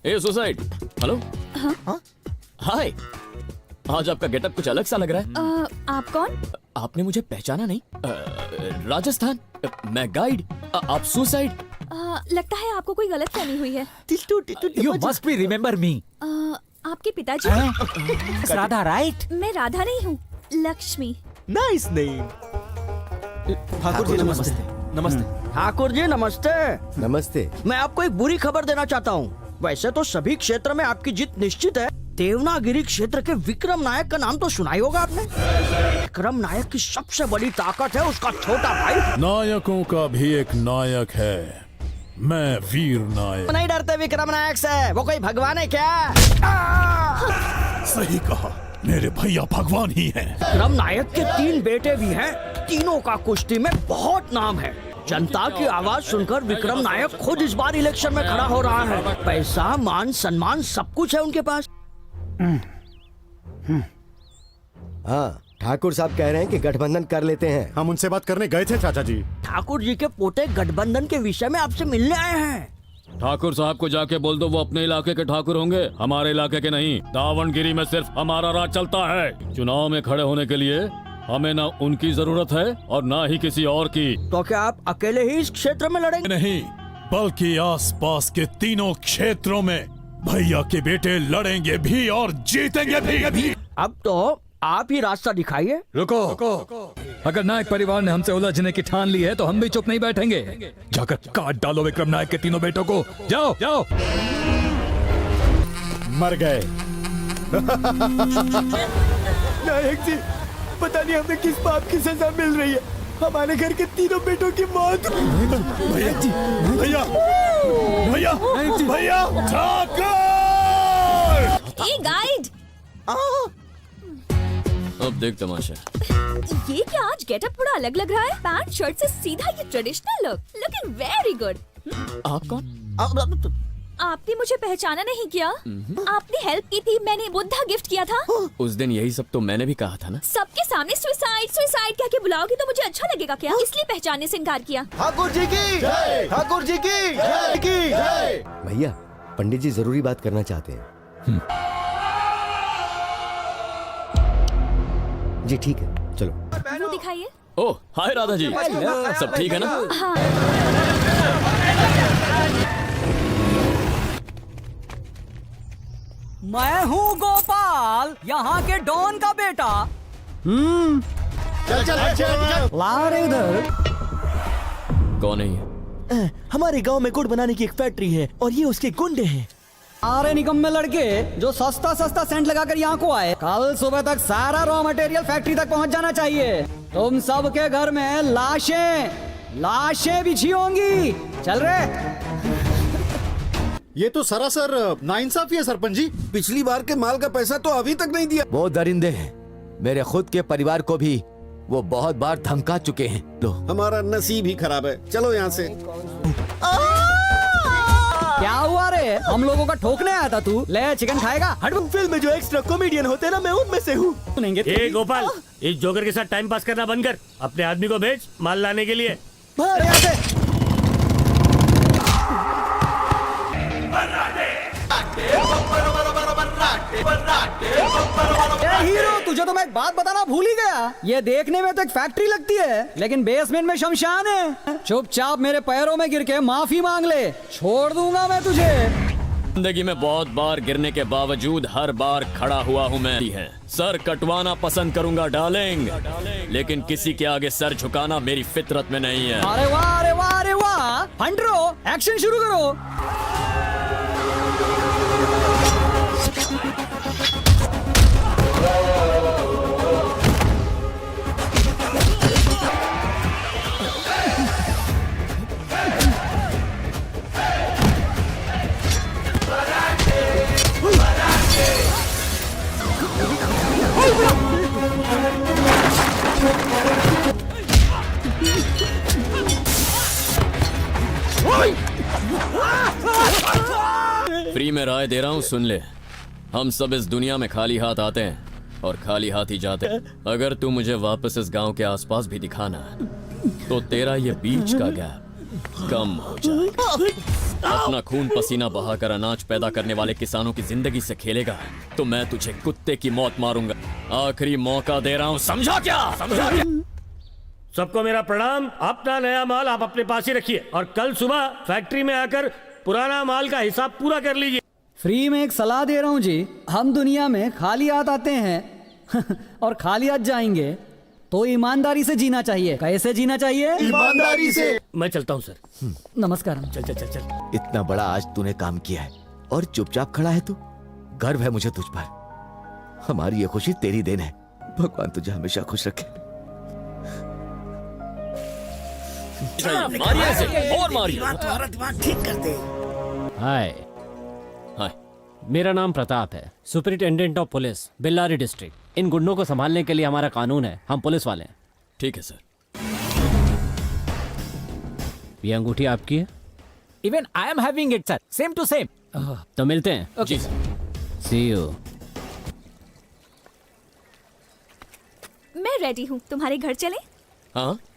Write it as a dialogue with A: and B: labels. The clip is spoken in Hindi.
A: ए सुसाइड, हेलो।
B: हाँ?
A: हाय, आज आपका गेटअप कुछ अलग सा लग रहा है।
B: आप कौन?
A: आपने मुझे पहचाना नहीं? राजस्थान, मैं गाइड, आप सुसाइड।
B: लगता है आपको कोई गलतफहमी हुई है।
C: You must be remember me.
B: आपके पिताजी?
C: राधा, right?
B: मैं राधा नहीं हूँ, लक्ष्मी।
C: Nice name. ठाकुर जी नमस्ते। नमस्ते।
D: ठाकुर जी नमस्ते।
E: नमस्ते।
D: मैं आपको एक बुरी खबर देना चाहता हूँ। वैसे तो सभी क्षेत्र में आपकी जीत निश्चित है। देवनागिरी क्षेत्र के विक्रम नायक का नाम तो सुना ही होगा आपने। विक्रम नायक की सबसे बड़ी ताकत है उसका छोटा भाई।
F: नायकों का भी एक नायक है, मैं वीर नायक।
D: नहीं डरते विक्रम नायक से, वो कोई भगवान है क्या?
F: सही कहा, मेरे भैया भगवान ही हैं।
D: विक्रम नायक के 3 बेटे भी हैं। तीनों का कुश्ती में बहुत नाम है। जनता की आवाज सुनकर विक्रम नायक खुद इस बार इलेक्शन में खड़ा हो रहा है। पैसा, मान, सम्मान सब कुछ है उनके पास।
E: हाँ, ठाकुर साहब कह रहे हैं कि गठबंधन कर लेते हैं।
G: हम उनसे बात करने गए थे चाचा जी।
D: ठाकुर जी के पोते गठबंधन के विषय में आपसे मिलने आए हैं।
A: ठाकुर साहब को जाके बोल दो वो अपने इलाके के ठाकुर होंगे, हमारे इलाके के नहीं। दावणगिरी में सिर्फ हमारा राज चलता है। चुनाव में खड़े होने के लिए हमें ना उनकी जरूरत है और ना ही किसी और की।
D: तो क्या आप अकेले ही इस क्षेत्र में लड़ेंगे?
F: नहीं, बल्कि आसपास के तीनों क्षेत्रों में भैया के बेटे लड़ेंगे भी और जीतेंगे भी।
D: अब तो आप ही रास्ता दिखाइए।
H: रुको, अगर नायक परिवार ने हमसे उलझने की ठान ली है तो हम भी चुप नहीं बैठेंगे। जाकर काट डालो विक्रम नायक के तीनों बेटों को। जाओ जाओ।
G: मर गए।
C: नायक जी, पता नहीं हमें किस पाप की सजा मिल रही है। हमारे घर के तीनों बेटों की मौत।
F: भैया जी, भैया भैया भैया ठाकुर।
B: ए गाइड,
A: अब देख तमाशा।
B: ये क्या आज गेटअप थोड़ा अलग लग रहा है। पैंट शर्ट से सीधा ये traditional look, looking very good.
A: आप कौन?
B: आपने मुझे पहचाना नहीं किया। आपने हेल्प की थी, मैंने बुद्धा गिफ्ट किया था।
A: उस दिन यही सब तो मैंने भी कहा था ना।
B: सबके सामने सुसाइड सुसाइड कह के बुलाओगी तो मुझे अच्छा लगेगा क्या? इसलिए पहचानने से इनकार किया।
C: ठाकुर जी की जय, ठाकुर जी की जय।
E: भैया, पंडित जी जरूरी बात करना चाहते हैं। जी ठीक है, चलो।
B: वो दिखाइए।
A: ओह हाय राधा जी, सब ठीक है ना?
B: हाँ।
I: मैं हूँ गोपाल, यहाँ के डॉन का बेटा।
C: चल।
I: ला रे इधर।
A: कौन है ये?
C: हमारे गांव में गुड़ बनाने की एक फैक्ट्री है और ये उसके गुंडे हैं।
I: सारे निकम्मे लड़के जो सस्ता सस्ता सेंट लगाकर यहाँ को आए, कल सुबह तक सारा रॉ मटेरियल फैक्ट्री तक पहुँच जाना चाहिए। तुम सबके घर में लाशें बिछी होंगी। चल रहे।
G: ये तो सरासर नाइंसाफी है सरपंच जी।
C: पिछली बार के माल का पैसा तो अभी तक नहीं दिया।
E: वो दरिंदे हैं, मेरे खुद के परिवार को भी वो बहुत बार धमका चुके हैं। लो,
G: हमारा नसीब ही खराब है। चलो यहाँ से।
I: क्या हुआ रे? हम लोगों का ठोकने आया था तू? ले चिकन खाएगा? हट।
C: फिल्म में जो एक्स्ट्रा कॉमेडियन होते हैं ना, मैं उनमें से हूँ।
J: ए गोपाल, इस जोकर के साथ टाइम पास करना बंद कर। अपने आदमी को भेज माल लाने के लिए।
I: हीरो, तुझे तो मैं एक बात बताना भूल ही गया। ये देखने में तो एक फैक्ट्री लगती है, लेकिन बेसमेंट में शमशान है। चुपचाप मेरे पैरों में गिर के माफी मांग ले, छोड़ दूंगा मैं तुझे।
A: जिंदगी में बहुत बार गिरने के बावजूद हर बार खड़ा हुआ हूँ मैं। सर कटवाना पसंद करूंगा डार्लिंग, लेकिन किसी के आगे सर झुकाना मेरी फितरत में नहीं है।
I: अरे वाह, अरे वाह, अरे वाह। हंड्रो, एक्शन शुरू करो।
A: फ्री में राय दे रहा हूँ, सुन ले। हम सब इस दुनिया में खाली हाथ आते हैं और खाली हाथ ही जाते हैं। अगर तू मुझे वापस इस गांव के आसपास भी दिखाना तो तेरा ये बीच का गैप कम हो जाएगा। अपना खून पसीना बहाकर अनाज पैदा करने वाले किसानों की जिंदगी से खेलेगा तो मैं तुझे कुत्ते की मौत मारूंगा। आखिरी मौका दे रहा हूँ, समझा क्या? समझा क्या?
J: सबको मेरा प्रणाम। अपना नया माल आप अपने पास ही रखिए और कल सुबह फैक्ट्री में आकर पुराना माल का हिसाब पूरा कर लीजिए।
I: फ्री में एक सलाह दे रहा हूँ जी, हम दुनिया में खाली हाथ आते हैं और खाली हाथ जाएंगे, तो ईमानदारी से जीना चाहिए। कैसे जीना चाहिए?
G: ईमानदारी से।
J: मैं चलता हूँ सर।
I: नमस्कार।
J: चल चल चल चल।
E: इतना बड़ा आज तूने काम किया है और चुपचाप खड़ा है तू। गर्व है मुझे तुझ पर। हमारी ये खुशी तेरी देन है। भगवान तुझे हमेशा खुश रखे।
A: मारिए इसे, और मारिए।
K: हाय,
A: हाय,
K: मेरा नाम प्रताप है, superintendent of police Bellary district. इन गुंडों को संभालने के लिए हमारा कानून है, हम पुलिस वाले हैं।
A: ठीक है सर।
K: ये अंगूठी आपकी है?
I: Even I am having it sir, same to same.
K: तो मिलते हैं।
A: जी सर।
K: See you.
B: मैं रेडी हूँ, तुम्हारे घर चले?
A: हाँ,